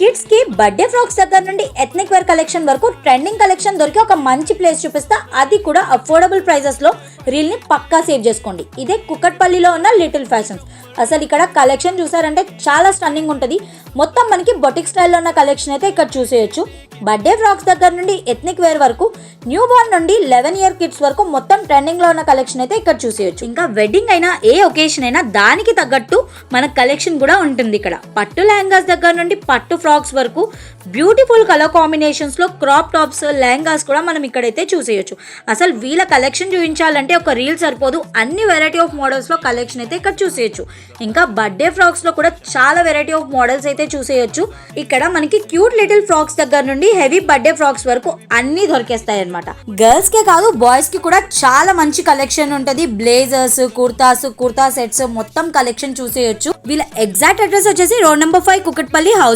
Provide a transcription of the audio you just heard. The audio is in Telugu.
కిడ్స్ కి బర్త్డే ఫ్రాక్స్ దగ్గర నుండి ఎథ్నిక్ వేర్ కలెక్షన్ వరకు ట్రెండింగ్ కలెక్షన్ దొరికి ఒక మంచి ప్లేస్ చూపిస్తా, అది కూడా అఫోర్డబుల్ ప్రైజెస్ లో. రీల్ ని పక్కా సేవ్ చేసుకోండి. ఇదే కుకట్పల్లిలో ఉన్న లిటిల్ ఫ్యాషన్స్. అసలు ఇక్కడ కలెక్షన్ చూసారంటే చాలా స్టన్నింగ్ ఉంటుంది. మొత్తం మనకి బొటిక్ స్టైల్లో ఉన్న కలెక్షన్ అయితే ఇక్కడ చూసేయచ్చు. బర్త్డే ఫ్రాక్స్ దగ్గర నుండి ఎథ్నిక్ వేర్ వరకు, న్యూ బోర్న్ నుండి 11 ఇయర్ కిడ్స్ వరకు మొత్తం ట్రెండింగ్ లో ఉన్న కలెక్షన్ అయితే ఇక్కడ చూసేయచ్చు. ఇంకా వెడ్డింగ్ అయినా ఏ ఒకేషన్ అయినా దానికి తగ్గట్టు మన కలెక్షన్ కూడా ఉంటుంది. ఇక్కడ పట్టు లెహంగాస్ దగ్గర నుండి పట్టు ఫ్రాక్స్ వరకు బ్యూటిఫుల్ కలర్ కాంబినేషన్స్ లో క్రాప్ టాప్స్, లెహంగాస్ కూడా మనం ఇక్కడైతే చూసేయచ్చు. అసలు వీళ్ళ కలెక్షన్ చూపించాలంటే ఒక రీల్ సరిపోదు. అన్ని వెరైటీ ఆఫ్ మోడల్స్ లో కలెక్షన్ అయితే ఇక్కడ చూసేయచ్చు. ఇంకా బర్త్డే ఫ్రాక్స్ లో కూడా చాలా వెరైటీ ఆఫ్ మోడల్స్ అయితే చూసేయచ్చు. ఇక్కడ మనకి క్యూట్ లిటిల్ ఫ్రాక్స్ దగ్గర నుండి హెవీ బర్త్డే ఫ్రాక్స్ వరకు అన్ని దొరికేస్తాయి అనమాట. గర్ల్స్ కే కాదు బాయ్స్ కి కూడా చాలా మంచి కలెక్షన్ ఉంటది. బ్లేజర్స్, కుర్తా సెట్స్ మొత్తం కలెక్షన్ చూసేయచ్చు. వీళ్ళ ఎగ్జాక్ట్ అడ్రస్ వచ్చేసి రోడ్ నెంబర్ 5 కుకట్పల్లి హౌస్.